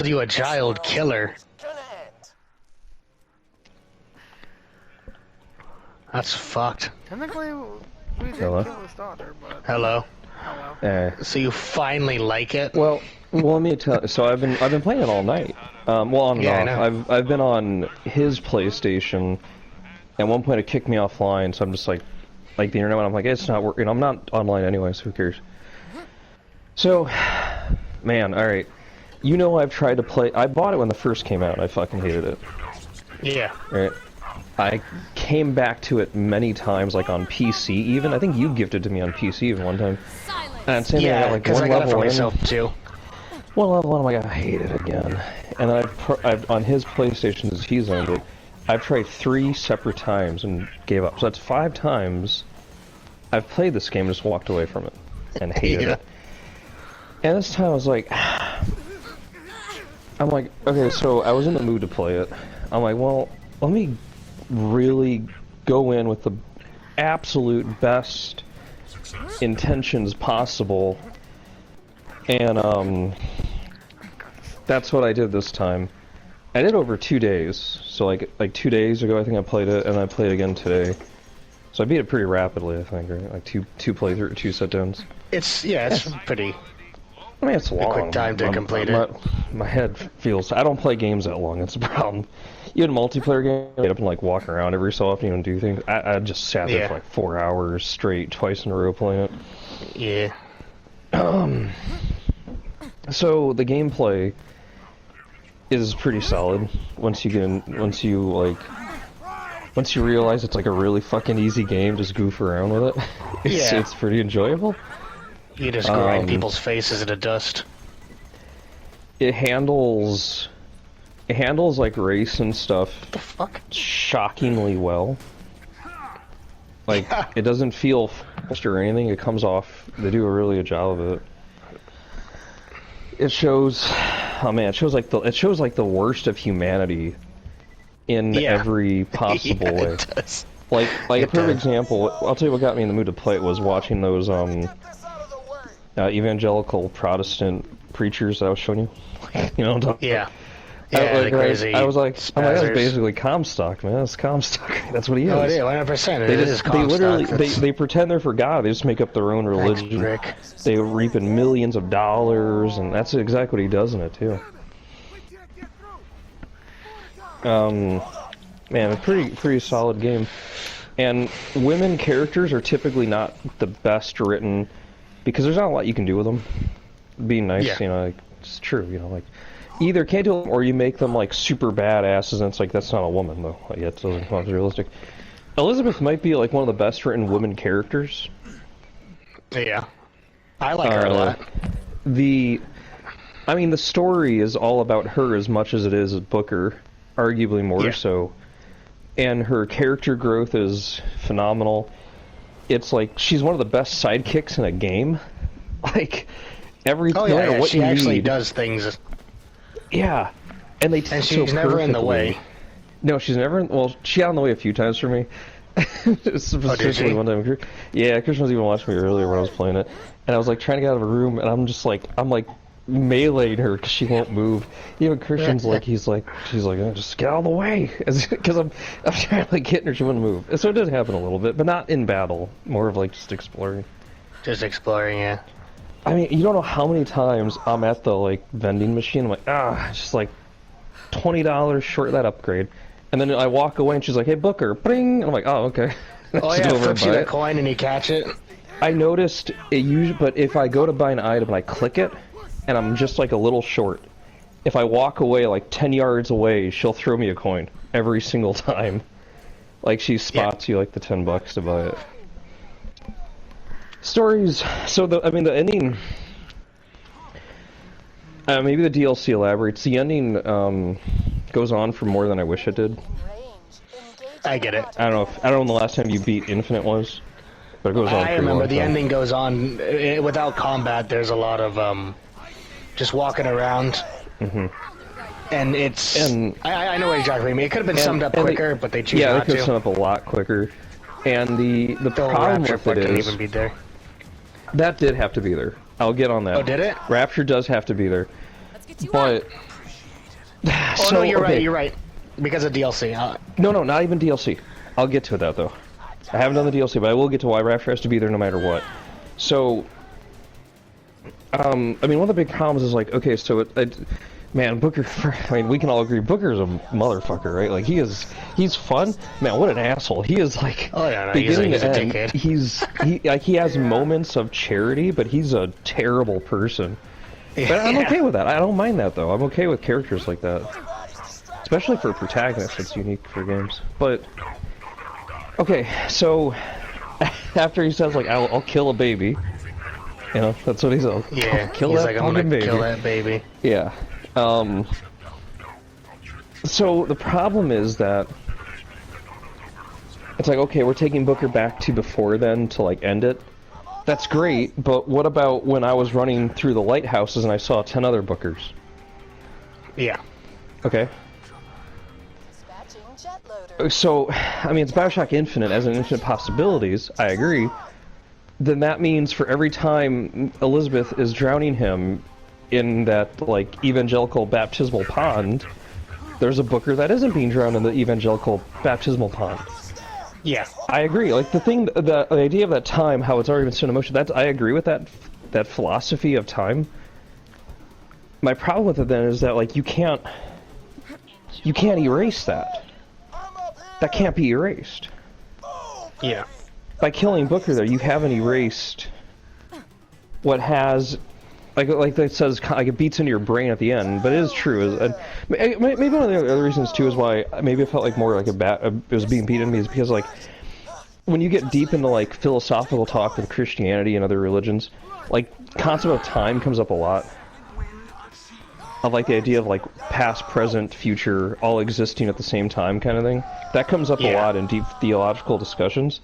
You a child killer. That's fucked. Technically, we did Hello? kill his daughter, but... Hello. Hello. So you finally like it? Well, let me tell. So I've been playing it all night. Well, on and Yeah, I off. know. I've been on his PlayStation. At one point, it kicked me offline, so I'm just like the internet. And I'm like, it's not working. I'm not online anyway, so who cares? So, man, all right. You know, I've tried to play. I bought it when the first came out. And I fucking hated it. Yeah. Right. I came back to it many times, like on PC even. I think you gifted to me on PC even one time. And same thing, I got like one I got it level for in. myself too. One level in, I'm like, I hate it again. And then I've on his PlayStation, as he's owned it, I've tried 3 separate times and gave up. So that's 5 times I've played this game and just walked away from it and hated it. And this time I was like, I'm like, okay, so I was in the mood to play it. I'm like, well, let me really go in with the absolute best intentions possible, and that's what I did this time. I did over 2 days, so like 2 days ago I think I played it, and I played it again today. So I beat it pretty rapidly, I think, right? Like two playthrough, 2 sit downs. It's pretty. I mean, it's long. A quick time to complete it. My head feels. I don't play games that long. That's the problem. Even multiplayer games, I get up and like walk around every so often and do things. I just sat there for like 4 hours straight, twice in a row playing it. Yeah. So the gameplay is pretty solid once you realize it's like a really fucking easy game. Just goof around with it. It's pretty enjoyable. You just grind people's faces into dust. It handles like race and stuff What the fuck? shockingly well. Like it doesn't feel forced or anything. It comes off. They do a really good job of it. It shows. Oh man, it shows like the worst of humanity in every possible way. It does. Like a perfect example. I'll tell you what got me in the mood to play it was watching those evangelical Protestant preachers that I was showing you. You know what I'm talking about? Yeah, crazy. I was like, oh my, that's spazzers. basically Comstock, man. That's Comstock. That's what he is. Oh, yeah, 100%. They literally, they pretend they're for God. They just make up their own religion. Rick. They reap in millions of dollars, and that's exactly what he does in it too. Man, a pretty solid game. And women characters are typically not the best written because there's not a lot you can do with them. Being nice, you know, like, it's true, you know, like either can't do them or you make them like super badasses, and it's like that's not a woman though. Like, it doesn't come off as realistic. Elizabeth might be like one of the best written women characters. Yeah, I like her a lot. I mean, the story is all about her as much as it is Booker, arguably more so. And her character growth is phenomenal. It's like she's one of the best sidekicks in a game. Like everything. No matter what she you actually need. does things. Yeah, and they. And she's never in the way. No, she's never. Well, she got in the way a few times for me. Specifically one time. Yeah, Christian was even watching me earlier when I was playing it, and I was like trying to get out of a room, and I'm like meleeing her because she won't move. Even Christian's like, she's like, oh, just get out of the way, because I'm trying to like get her, she wouldn't move. So it did happen a little bit, but not in battle. More of like just exploring. Just exploring, yeah. I mean, you don't know how many times I'm at the like vending machine. I'm like, just like $20 short of that upgrade, and then I walk away, and she's like, hey Booker, bring. And I'm like, oh okay. Oh yeah, flips you the coin and you catch it. I noticed it usually, but if I go to buy an item and I click it, and I'm just like a little short, if I walk away like 10 yards away, she'll throw me a coin every single time. Like she spots you like the $10 to buy it. Stories. So the ending. Maybe the DLC elaborates. The ending goes on for more than I wish it did. I get it. I don't know when the last time you beat Infinite was, but it goes on. I remember the ending goes on without combat. There's a lot of just walking around. And it's. And I know exactly what you mean. It could have been summed up quicker, but they choose not to. Yeah, they could have summed up a lot quicker. And the problem with it is even be there. That did have to be there. I'll get on that. Oh, did it? Rapture does have to be there. But Oh no, you're right. You're right. Because of DLC. No, not even DLC. I'll get to that though. I haven't done the DLC, but I will get to why Rapture has to be there no matter what. So, I mean, one of the big problems is like, okay, so man, Booker. I mean, we can all agree Booker's a motherfucker, right? Like he's fun. Man, what an asshole. He is like. Oh yeah, no, he's a dickhead. He has moments of charity, but he's a terrible person. But I'm okay with that. I don't mind that though. I'm okay with characters like that, especially for protagonists. It's unique for games. But okay, so after he says like, "I'll kill a baby," you know, that's what he says. Yeah, kill that I'm gonna baby. Kill that baby. Yeah. So the problem is that it's like, okay, we're taking Booker back to before then to like end it. That's great, but what about when I was running through the lighthouses and I saw 10 other Bookers? Yeah. Okay. So, I mean, it's Bioshock Infinite as an infinite possibilities, I agree. Then that means for every time Elizabeth is drowning him in that, like, evangelical baptismal pond, there's a Booker that isn't being drowned in the evangelical baptismal pond. Yeah, I agree. Like the idea of that time, how it's already been set in motion. I agree with that philosophy of time. My problem with it then is that like you can't erase that. That can't be erased. Yeah. By killing Booker, though, you haven't erased what has. Like that says, like it beats into your brain at the end, but it is true. Maybe one of the other reasons too is why maybe it felt like more like it was being beaten into me is because like when you get deep into like philosophical talk with Christianity and other religions, like concept of time comes up a lot. Of like the idea of like past, present, future, all existing at the same time kind of thing. That comes up a lot in deep theological discussions.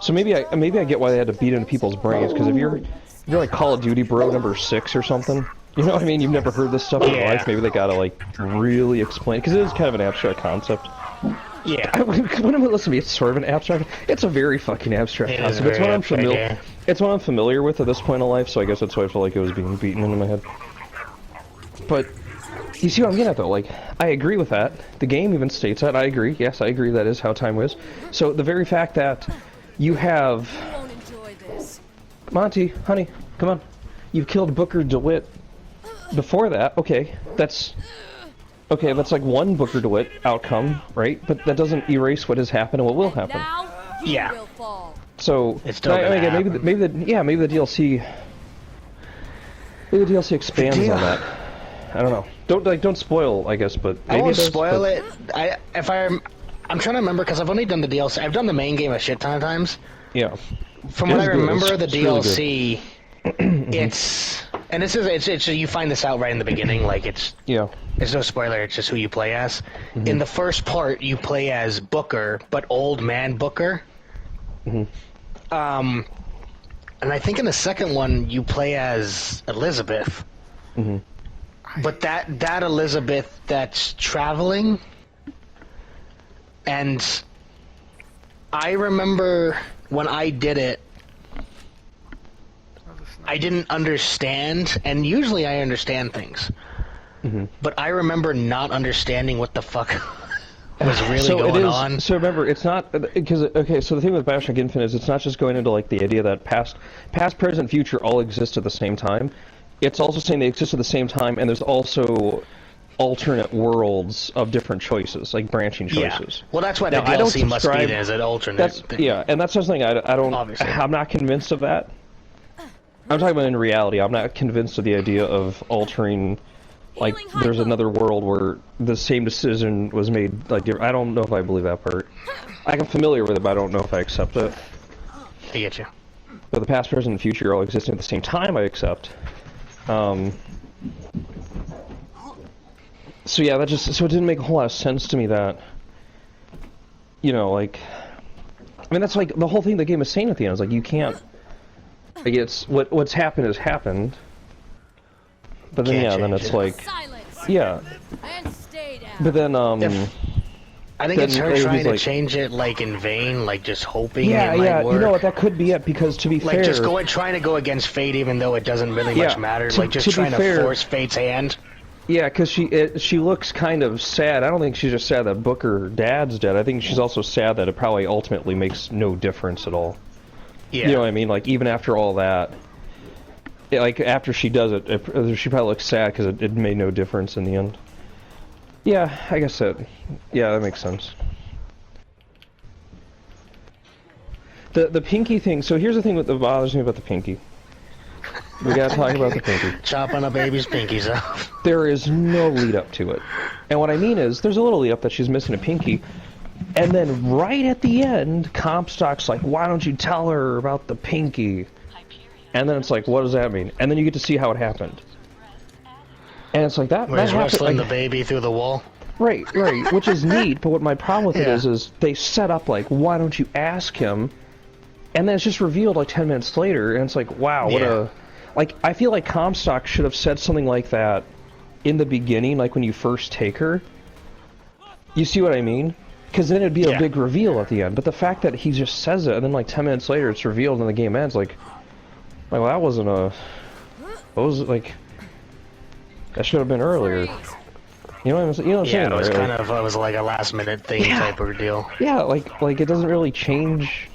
So maybe I get why they had to beat into people's brains, because if you're like Call of Duty bro number 6 or something, you know what I mean? You've never heard this stuff in your life. Maybe they gotta like really explain, because it is kind of an abstract concept. Yeah. Listen to me, it's sort of an abstract. It's a very fucking abstract concept. It's one I'm familiar. It's one I'm familiar with at this point in life, so I guess that's why I felt like it was being beaten into my head. But you see what I'm getting at, though? Like, I agree with that. The game even states that. I agree. Yes, I agree. That is how time is. So the very fact that you have. Monty, honey, come on. You've killed Booker DeWitt before that. Okay, that's like one Booker DeWitt outcome, right? But that doesn't erase what has happened and what will happen. Yeah. So it's still maybe the DLC. Maybe the DLC expands on that. I don't know. Don't spoil, I guess, but maybe I won't spoil it. I'm trying to remember because I've only done the DLC. I've done the main game a shit ton of times. Yeah. From what I remember, the DLC, it's you find this out right in the beginning. Like it's no spoiler. It's just who you play as. Mm-hmm. In the first part, you play as Booker, but old man Booker. Mm-hmm. And I think in the second one, you play as Elizabeth. Mm-hmm. But that Elizabeth that's traveling, and I remember when I did it, I didn't understand, and usually I understand things, but I remember not understanding what the fuck was really going on. So remember, it's not, because, okay, so the thing with Bioshock Infinite is it's not just going into like the idea that past, present, future all exist at the same time. It's also saying they exist at the same time, and there's also alternate worlds of different choices, like branching choices. Yeah. Well, that's why the DLC must be there as an alternate thing. Yeah, and that's something I don't. Obviously. I'm not convinced of that. I'm talking about in reality. I'm not convinced of the idea of altering. Like, there's another world where the same decision was made. Like, I don't know if I believe that part. I'm familiar with it, but I don't know if I accept it. I get you. But the past, present, and future all existing at the same time, I accept. So yeah, so it didn't make a whole lot of sense to me that, you know, like, I mean, that's like the whole thing the game is saying at the end is like you can't, like, it's what's happened has happened, but then then it's like, but then I think it's her trying to change it like in vain, like just hoping it might work. You know what, that could be it, because to be fair, like just trying to go against fate even though it doesn't really much matter, like just trying to force fate's hand. Yeah, because she looks kind of sad. I don't think she's just sad that Booker dad's dead. I think she's also sad that it probably ultimately makes no difference at all. Yeah. You know what I mean? Like, even after all that, like, after she does it, she probably looks sad because it made no difference in the end. Yeah, I guess yeah, that makes sense. The pinky thing, so here's the thing that bothers me about the pinky. We gotta talk about the pinky. Chopping a baby's pinkies off. There is no lead up to it. And what I mean is, there's a little lead up that she's missing a pinky, and then right at the end, Comstock's like, why don't you tell her about the pinky? And then it's like, what does that mean? And then you get to see how it happened. And it's like, that Where's happened, wrestling like, the baby through the wall? Right, which is neat, but what my problem with it Yeah. is they set up, like, why don't you ask him? And then it's just revealed, like, 10 minutes later, and it's like, wow, what Yeah. Like, I feel like Comstock should have said something like that in the beginning, like when you first take her. You see what I mean? Because then it'd be a big reveal at the end. But the fact that he just says it, and then, like, 10 minutes later it's revealed and the game ends, like, well, that wasn't a... What was it, like... That should have been earlier. You know what I'm saying? Yeah, it was right? kind of, it was like a last-minute thing type of deal. Yeah, like it doesn't really change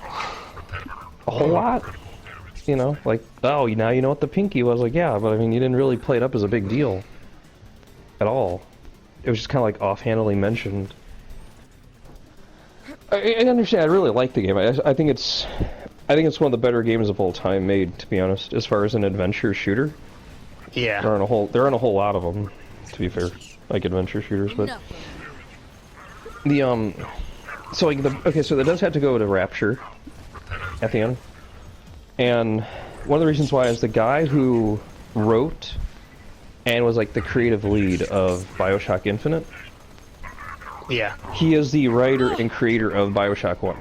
a whole lot. You know, like, oh, now you know what the pinky was. Like, yeah, but I mean, you didn't really play it up as a big deal at all. It was just kind of like offhandedly mentioned. I understand. I really like the game. I think it's one of the better games of all time made, to be honest, as far as an adventure shooter. Yeah. There aren't a whole lot of them, to be fair, like adventure shooters, but so like so that does have to go to Rapture at the end. And one of the reasons why is the guy who wrote and was like the creative lead of BioShock Infinite. Yeah. He is the writer and creator of BioShock 1.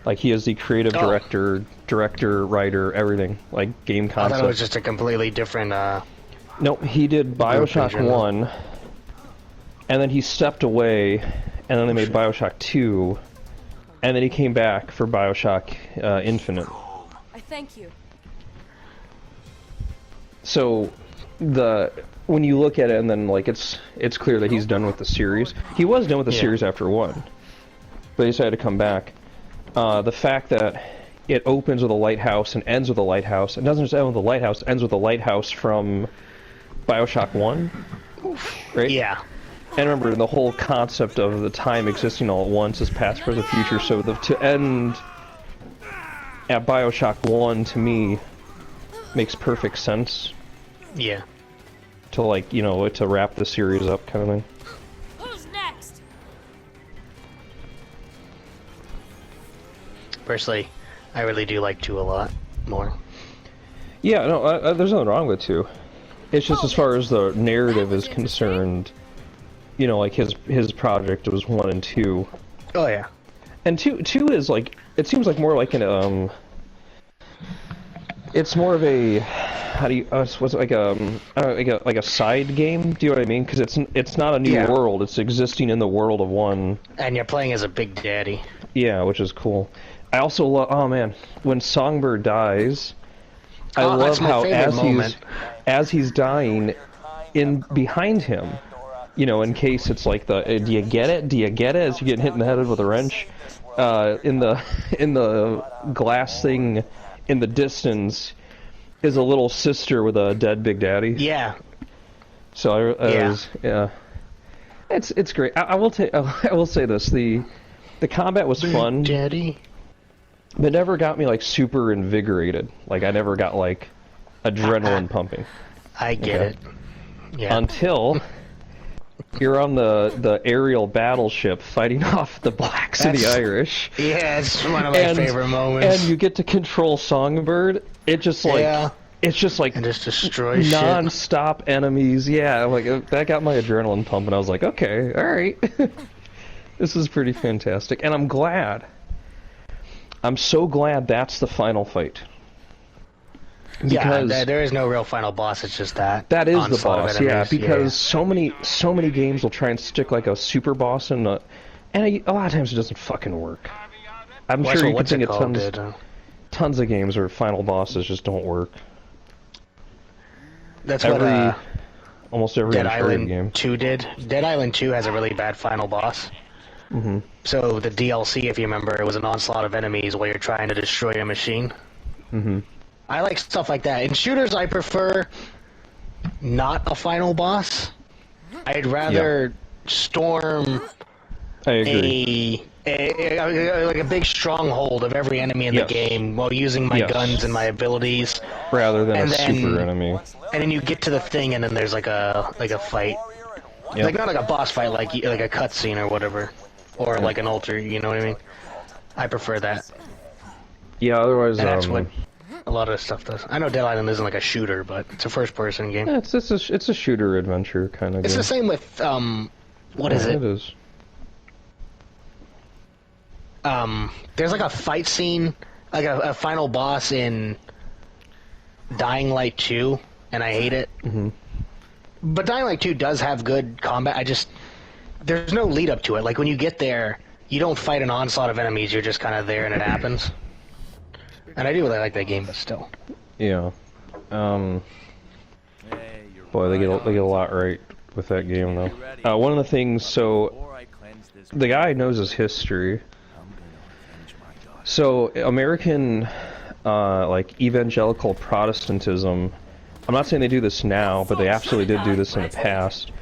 Like, he is the creative director, writer, everything. Like, game concept. I thought it was just a completely different, Nope, he did BioShock 1, and then he stepped away, and then they made BioShock 2, and then he came back for BioShock Infinite. Thank you. So, when you look at it, and then like it's clear that he's done with the series. He was done with the series after 1, but he decided to come back. The fact that it opens with a lighthouse and ends with a lighthouse, and doesn't just end with a lighthouse, it ends with a lighthouse from BioShock 1, right? Yeah. And remember, the whole concept of the time existing all at once is past, present, future. So to end at BioShock 1, to me, makes perfect sense. Yeah. To, like, you know, to wrap the series up, kind of thing. Who's next? Personally, I really do like 2 a lot more. Yeah, no, there's nothing wrong with 2. It's just as far as the narrative is concerned, you know, like his project was 1 and 2. Oh yeah. And 2 is like, it seems like more like an it's more of a, how do you, what's it, like a side game? Do you know what I mean? Because it's not a new world. It's existing in the world of 1. And you're playing as a big daddy. Yeah, which is cool. I also love, oh man, when Songbird dies, I love how as he's dying, in behind him, you know, in case it's like the, do you get it? Do you get it? As you get hit in the head with a wrench, in the glass thing in the distance is a little sister with a dead Big Daddy. Yeah. So it's great. I will say this: the combat was fun. Daddy. But never got me like super invigorated. Like I never got like adrenaline pumping. I get it. Yeah. Until you're on the aerial battleship fighting off the blacks and the Irish. Yeah, it's one of my favorite moments. And you get to control Songbird. It just like it's just like and just destroys non-stop enemies. Yeah, like that got my adrenaline pumping. I was like, okay, all right, this is pretty fantastic, and I'm glad. I'm so glad that's the final fight. Because there is no real final boss. It's just that. That is the boss. Yeah, because so many games will try and stick like a super boss in a lot of times it doesn't fucking work. I'm sure you can think of tons of games where final bosses just don't work. That's what almost every Dead Uncharted Island game. 2 did. Dead Island 2 has a really bad final boss. Mm-hmm. So the DLC, if you remember, it was an onslaught of enemies while you're trying to destroy a machine. Mm-hmm. I like stuff like that. In shooters, I prefer not a final boss. I'd rather storm I agree. like a big stronghold of every enemy in the game while using my guns and my abilities, rather than and a then, super enemy. And then you get to the thing, and then there's like a fight, like not like a boss fight, like a cutscene or whatever, or like an altar. You know what I mean? I prefer that. Yeah. Otherwise, and that's what a lot of stuff does. I know Dead Island isn't like a shooter, but it's a first-person game. Yeah, it's a shooter adventure kind of. It's game. the same with what is it? It is. There's like a fight scene, like a final boss in Dying Light 2, and I hate it. Mm-hmm. But Dying Light 2 does have good combat. There's no lead up to it. Like when you get there, you don't fight an onslaught of enemies. You're just kind of there, and it happens. And I do really like that game, but still. Yeah. Boy, they get a lot right with that game, though. One of the things, so the guy knows his history. So American, like evangelical Protestantism, I'm not saying they do this now, but they absolutely did do this in the past.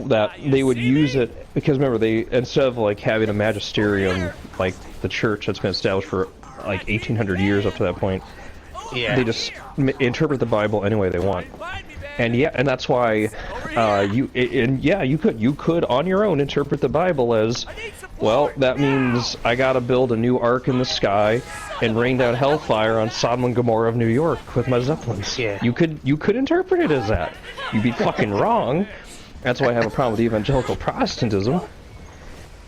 That they would use it because remember they instead of like having a magisterium like the church that's been established for like 1800 years up to that point, they just interpret the Bible any way they want. And and that's why you could on your own interpret the Bible as, well, that means I gotta build a new ark in the sky and rain down hellfire on Sodom and Gomorrah of New York with my zeppelins. Yeah. You could interpret it as that. You'd be fucking wrong. That's why I have a problem with evangelical Protestantism.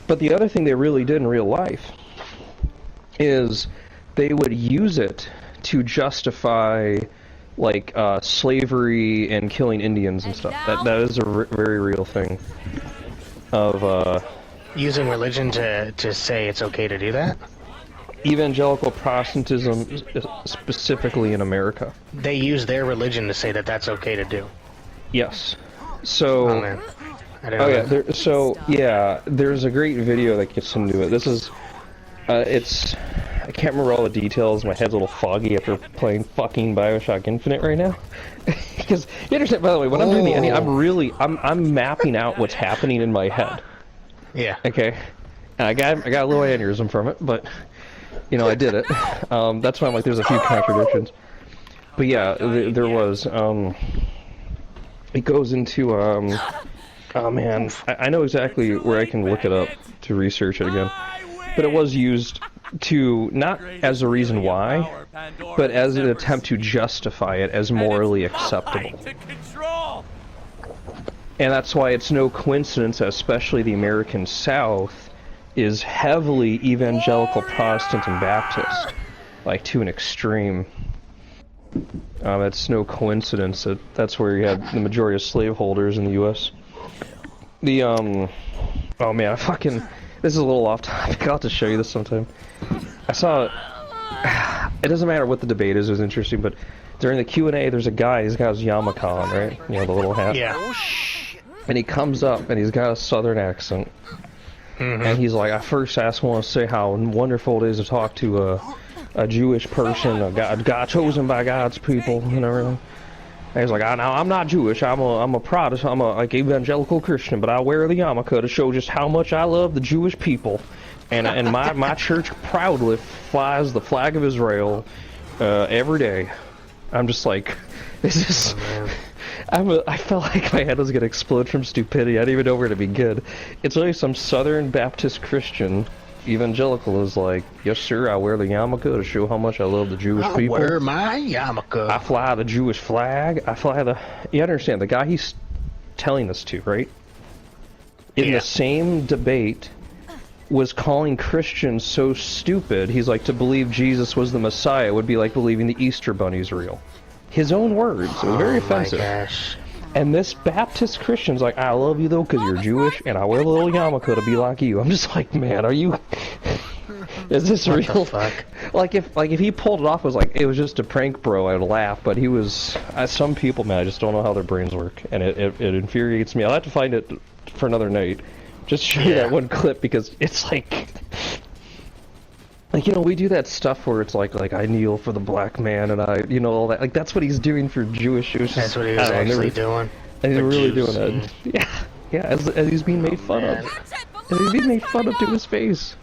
But the other thing they really did in real life is they would use it to justify like slavery and killing Indians and stuff. That is a very real thing. Of using religion to say it's okay to do that? Evangelical Protestantism, specifically in America. They use their religion to say that that's okay to do. Yes. So. Oh man. I didn't know that. There's a great video that gets into it. This is, I can't remember all the details. My head's a little foggy after playing fucking BioShock Infinite right now. Because you understand, by the way, when I'm doing the ending, I'm mapping out what's happening in my head. Yeah. Okay. And I got a little aneurysm from it, but you know I did it. That's why I'm like, there's a few contradictions. But yeah, there was. It goes into oh man, I know exactly where I can look it up to research it again. But it was used to, not as a reason why, but as an attempt to justify it as morally acceptable. And that's why it's no coincidence, especially the American South is heavily evangelical Protestant and Baptist, like to an extreme. It's no coincidence that that's where you had the majority of slaveholders in the U.S. Oh man, this is a little off topic. I'll have to show you this sometime. I saw, it doesn't matter what the debate is, it was interesting, but during the Q&A, there's a guy, he's got his yarmulke on, right? You know, the little hat. Yeah. And he comes up, and he's got a southern accent. And he's like, I first want to say how wonderful it is to talk to a Jewish person, a God chosen by God's people, and everything. And he's like, now I'm not Jewish, I'm a Protestant, I'm a like evangelical Christian, but I wear the yarmulke to show just how much I love the Jewish people. And my church proudly flies the flag of Israel every day. I'm just like, this is... I felt like my head was going to explode from stupidity. I didn't even know where to begin. It's really some Southern Baptist Christian evangelical is like, yes sir, I wear the yarmulke to show how much I love the Jewish people. I wear my yarmulke. I fly the Jewish flag. I fly the... You understand, the guy he's telling this to, right? In the same debate was calling Christians so stupid, he's like, to believe Jesus was the Messiah would be like believing the Easter Bunny's real. His own words. It was very offensive. My gosh. And this Baptist Christian's like, I love you though because you're Jewish and I wear a little yarmulke to be like you. I'm just like, man, are you... Is this What real? the fuck? Like if he pulled it off, it was just a prank, bro, I'd laugh. But he was. Some people, man, I just don't know how their brains work, and it infuriates me. I'll have to find it for another night. Just show you that one clip because it's like, we do that stuff where it's like I kneel for the black man and I, all that. Like that's what he's doing for Jewish. That's what he was actually doing. And he's really Jews, doing it. Yeah, as he's being made fun of. As he's being made fun of to his face.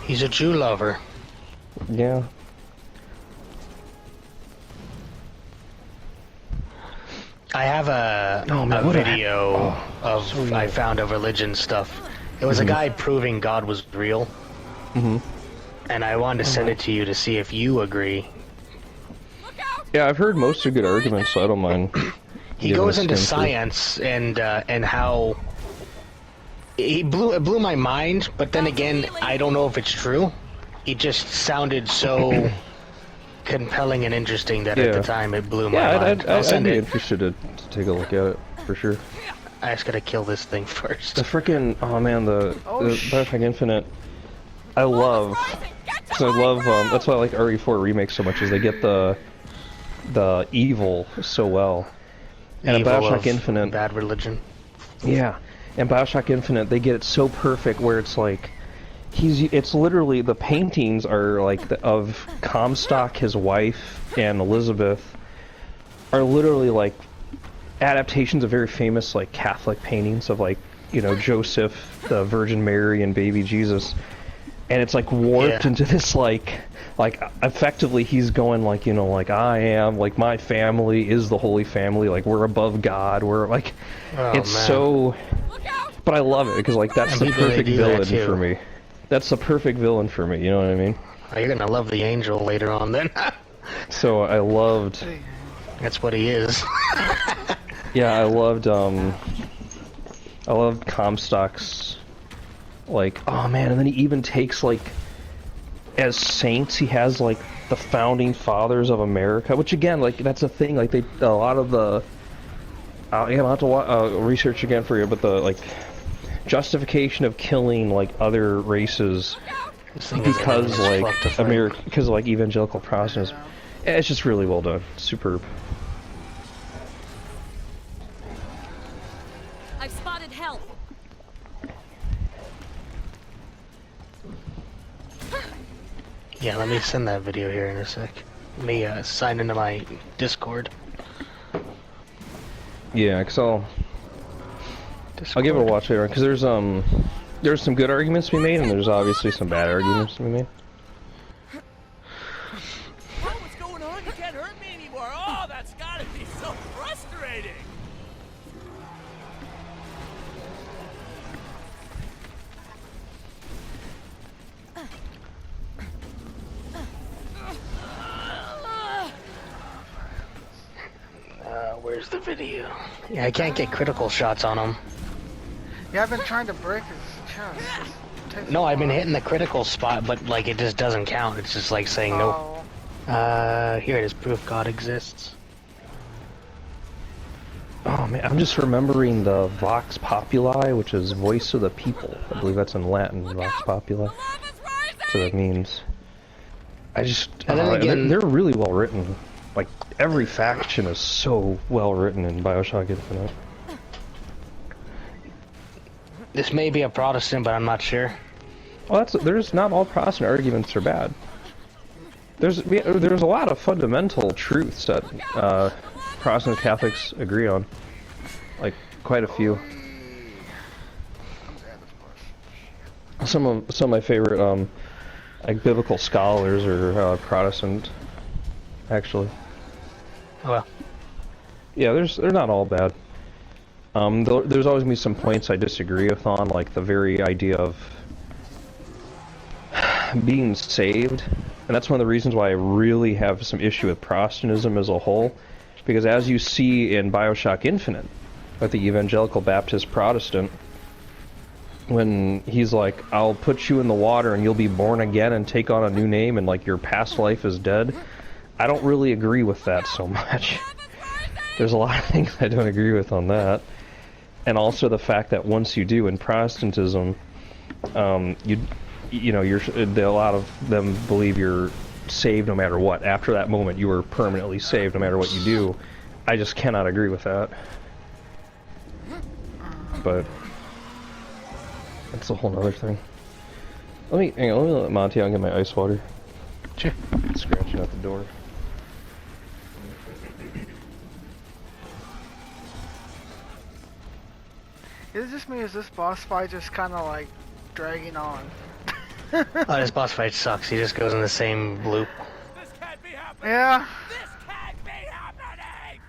He's a Jew lover. Yeah. I have a video I found of religion stuff. It was a guy proving God was real. And I wanted to send it to you to see if you agree. Yeah, I've heard most are good arguments, so I don't mind. He goes into science and how it blew my mind, but then again, I don't know if it's true. It just sounded so compelling and interesting that at the time it blew my mind. I'd be interested to take a look at it for sure. I just gotta kill this thing first. The frickin' the Bioshock Infinite, I love, because I love that's why I like RE4 remakes so much, is they get the evil so well. And in Bioshock Infinite, bad religion. Yeah, in Bioshock Infinite, they get it so perfect where it's like, it's literally, the paintings are like of Comstock, his wife, and Elizabeth, are literally like adaptations of very famous like Catholic paintings of Joseph, the Virgin Mary, and baby Jesus. And it's like warped into this like effectively he's going I am, my family is the Holy Family, we're above God, we're so, but I love it because that's the perfect villain for me. That's the perfect villain for me, you know what I mean? Oh, you're gonna love the angel later on then. So I loved... That's what he is. Yeah, I loved Comstock's, oh man, and then he even takes, as saints, he has, the founding fathers of America, which again, that's a thing, a lot of the, I'll have to research again for you, but the, justification of killing, other races because, because evangelical Protestantism. It's just really well done. Superb. I've spotted help. Yeah, let me send that video here in a sec. Let me sign into my Discord. Yeah, because I'll give it a watch later, because there's some good arguments to be made, and there's obviously some bad arguments to be made. What's going on? You can't hurt me anymore. Oh, that's gotta be so frustrating. Where's the video? Yeah, I can't get critical shots on him. Yeah, I've been trying to break his chest. No, I've been hitting the critical spot, but it just doesn't count. It's just saying no. Here it is. Proof God exists. Oh man, I'm just remembering the Vox Populi, which is voice of the people. I believe that's in Latin, Vox Populi. So that means. And then again, they're really well written. Every faction is so well written in Bioshock Infinite. This may be a Protestant, but I'm not sure. Well, there's not all Protestant arguments are bad. There's a lot of fundamental truths that Protestant Catholics agree on, quite a few. Some of my favorite biblical scholars are Protestant, actually. Well, yeah, they're not all bad. There's always gonna be some points I disagree with on, the very idea of being saved, and that's one of the reasons why I really have some issue with Protestantism as a whole, because as you see in Bioshock Infinite, with the evangelical Baptist Protestant, when he's like, I'll put you in the water and you'll be born again and take on a new name and your past life is dead, I don't really agree with that so much. There's a lot of things I don't agree with on that. and also the fact that once you do in Protestantism, you know, a lot of them believe you're saved no matter what. After that moment, you are permanently saved no matter what you do. I just cannot agree with that. But that's a whole nother thing. Hang on, let me let Monty out and get my ice water. Sure. Scratching at the door. Is it just me, or is this boss fight just kind of like dragging on? Oh, this boss fight sucks. He just goes in the same loop. This can't be happening. Yeah. This can't be happening.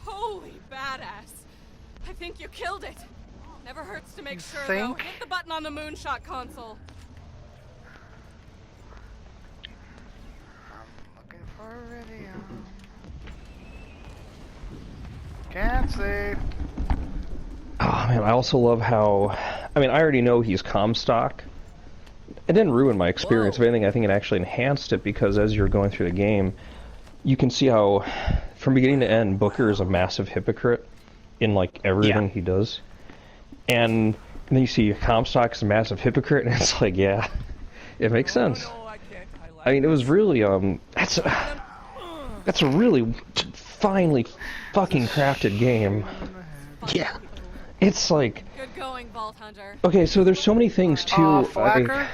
Holy badass. I think you killed it. Never hurts to make sure, though. Think? Hit the button on the moonshot console. I'm looking for a video. Can't see. Oh man, I also love how, I mean, I already know he's Comstock. It didn't ruin my experience. If anything, I think it actually enhanced it, because as you're going through the game, you can see how, from beginning to end, Booker is a massive hypocrite in like everything he does. And then you see Comstock is a massive hypocrite, and it's like, yeah, it makes sense. No, I can't. I mean, it was really, that's a really finely fucking crafted game. Yeah. It's like, Good going, Vault Hunter. okay, so there's so many things too. Like, Flacker?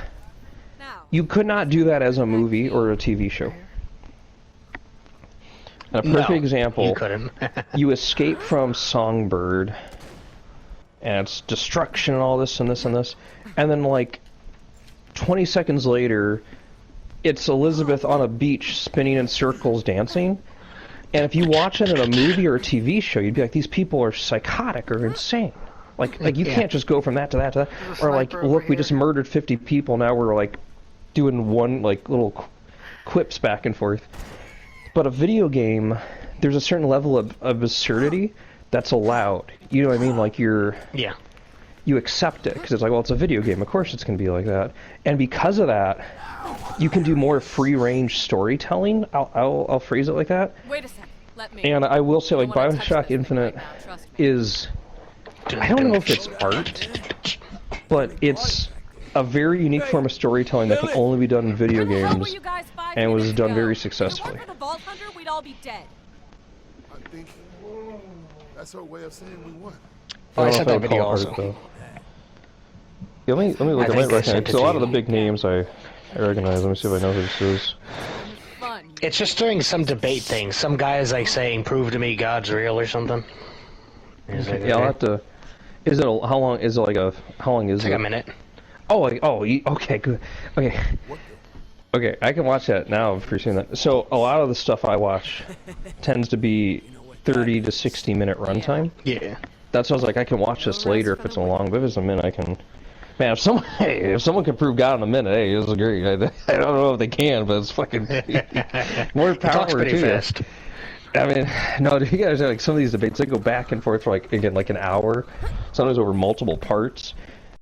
Now, you could not do that as a movie or a TV show. A perfect No, example, You couldn't. you escape from Songbird, and it's destruction and all this and this and this, and then like 20 seconds later, it's Elizabeth on a beach spinning in circles dancing. And if you watch it in a movie or a TV show, you'd be like, these people are psychotic or insane. Like you can't just go from that to that to that. There's a Or like, sniper over look, we here. just murdered 50 people, now we're like doing one like little quips back and forth. But a video game, there's a certain level of absurdity that's allowed. You know what I mean? Like Yeah. you accept it, because it's like, well, it's a video game, of course it's going to be like that. And because of that, you can do more free-range storytelling. I'll phrase it like that. wait a second. Let me. And I will say, like, I don't wanna touch Bioshock this thing Infinite right now, trust me. is, I don't know if it's art, but it's a very unique form of storytelling that can only be done in video Where the hell were games, you guys 5 and was minutes done ago? very If it successfully. weren't for the Vault Hunter, we'd all be dead. I think that's her way of saying we won. Oh, I don't know said if that I'd video call it also. art, though. Yeah, let me look. I I might think I recognize, sent it because a to lot of you. the big names I recognize. Let me see if I know who this is. Fun. It's just during some debate thing. Some guy is like saying, "Prove to me God's real" or something. He's like, Yeah, I'll okay. have to. Is it how long? Is it like a how long is It's like it? a minute. Oh, okay, good. Okay. Okay, I can watch that now. I've seen that. So, a lot of the stuff I watch tends to be 30 to 60 minute runtime. Yeah. That's why I was like, I can watch this later if it's a long, but if it's a minute, I can... Man, if someone can prove God in a minute, hey, this is great. I don't know if they can, but it's fucking... more He talks power pretty to you. fast. I mean, no, you guys, like, some of these debates, they go back and forth for, like, again, like an hour, sometimes over multiple parts,